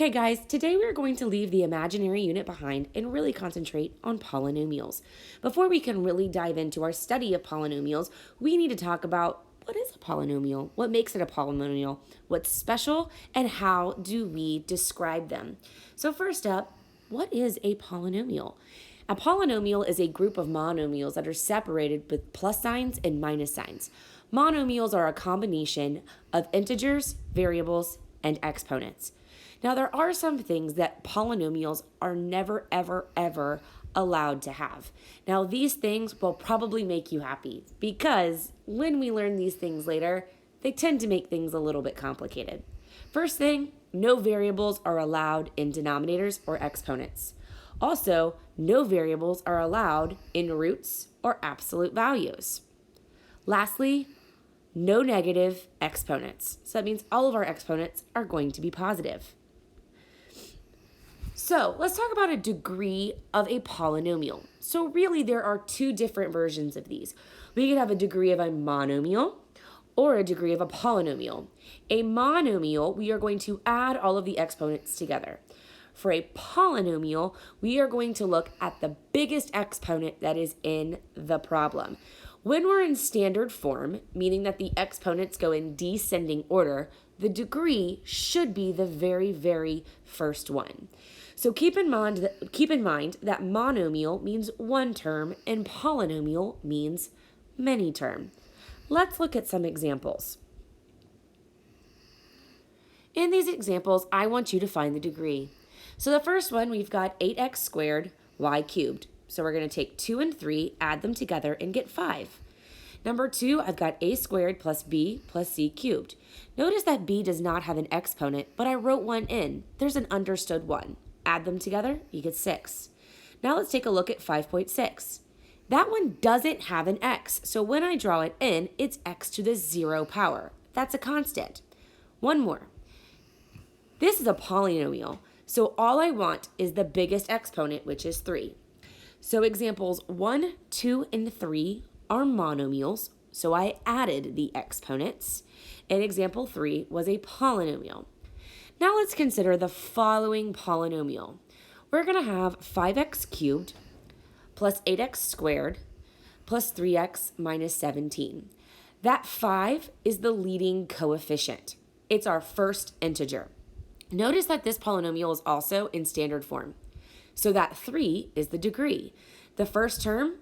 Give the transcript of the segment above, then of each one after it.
Okay, guys, today we're going to leave the imaginary unit behind and really concentrate on polynomials. Before we can really dive into our study of polynomials, we need to talk about what is a polynomial, what makes it a polynomial, what's special, and how do we describe them. So first up, what is a polynomial? A polynomial is a group of monomials that are separated with plus signs and minus signs. Monomials are a combination of integers, variables, and exponents. Now, there are some things that polynomials are never, ever allowed to have. Now, these things will probably make you happy because when we learn these things later, they tend to make things a little bit complicated. First thing, no variables are allowed in denominators or exponents. Also, no variables are allowed in roots or absolute values. Lastly, no negative exponents. So that means all of our exponents are going to be positive. So let's talk about a degree of a polynomial. So really there are two different versions of these. We could have a degree of a monomial or a degree of a polynomial. A monomial, we are going to add all of the exponents together. For a polynomial, we are going to look at the biggest exponent that is in the problem. When we're in standard form, meaning that the exponents go in descending order, the degree should be the very, very first one. So keep in mind that monomial means one term and polynomial means many term. Let's look at some examples. In these examples, I want you to find the degree. So the first one, we've got 8x squared, y cubed. So we're going to take 2 and 3, add them together, and get 5. Number 2, I've got a squared plus b plus c cubed. Notice that b does not have an exponent, but I wrote one in. There's an understood one. Add them together, you get 6. Now let's take a look at 5.6. That one doesn't have an x, so when I draw it in, it's x to the 0 power. That's a constant. One more. This is a polynomial, so all I want is the biggest exponent, which is 3. So examples 1, 2, and 3 are monomials, so I added the exponents, and example 3 was a polynomial. Now let's consider the following polynomial. We're going to have 5x cubed plus 8x squared plus 3x minus 17. That 5 is the leading coefficient. It's our first integer. Notice that this polynomial is also in standard form. So that 3 is the degree. The first term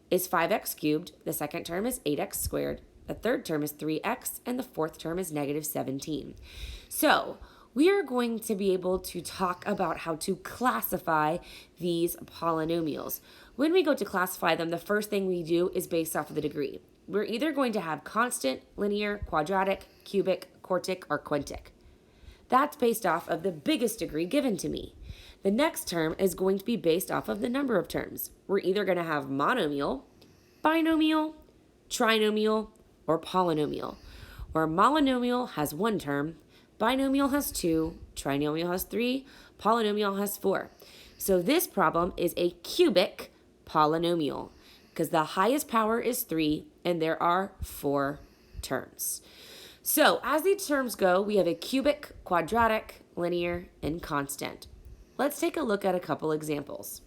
is 5x cubed. The second term is 8x squared. The third term is 3x, and the fourth term is negative 17. So we are going to be able to talk about how to classify these polynomials. When we go to classify them, the first thing we do is based off of the degree. We're either going to have constant, linear, quadratic, cubic, quartic, or quintic. That's based off of the biggest degree given to me. The next term is going to be based off of the number of terms. We're either going to have monomial, binomial, trinomial, or polynomial, where monomial has one term, binomial has 2, trinomial has 3, polynomial has 4. So this problem is a cubic polynomial because the highest power is 3 and there are 4 terms. So as these terms go, we have a cubic, quadratic, linear, and constant. Let's take a look at a couple examples.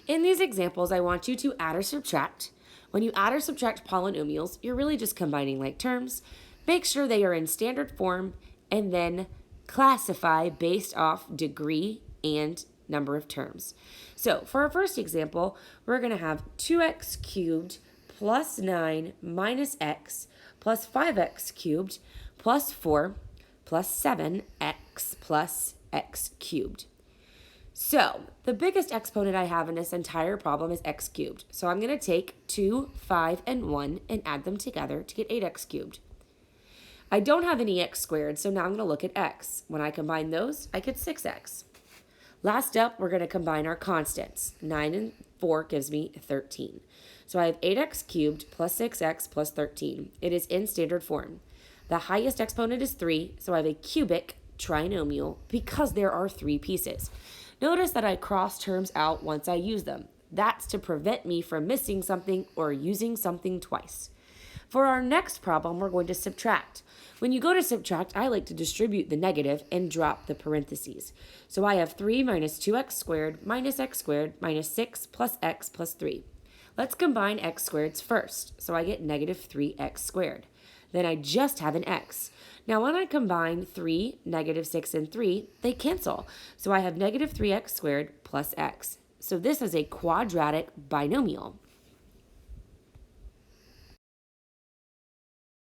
In these examples, I want you to add or subtract. When you add or subtract polynomials, you're really just combining like terms. Make sure they are in standard form and then classify based off degree and number of terms. So for our first example, we're going to have 2x cubed plus 9 minus x plus 5x cubed plus 4 plus 7x plus x cubed. So the biggest exponent I have in this entire problem is x cubed. So I'm going to take 2, 5, and 1 and add them together to get 8x cubed. I don't have any x squared, so now I'm going to look at x. When I combine those, I get 6x. Last up, we're going to combine our constants. 9 and 4 gives me 13. So I have 8x cubed plus 6x plus 13. It is in standard form. The highest exponent is 3, so I have a cubic trinomial because there are 3 pieces. Notice that I cross terms out once I use them. That's to prevent me from missing something or using something twice. For our next problem, we're going to subtract. When you go to subtract, I like to distribute the negative and drop the parentheses. So I have 3 minus 2x squared minus x squared minus 6 plus x plus 3. Let's combine x squareds first. So I get negative 3x squared. Then I just have an x. Now when I combine 3, negative 6, and 3, they cancel. So I have negative 3x squared plus x. So this is a quadratic binomial.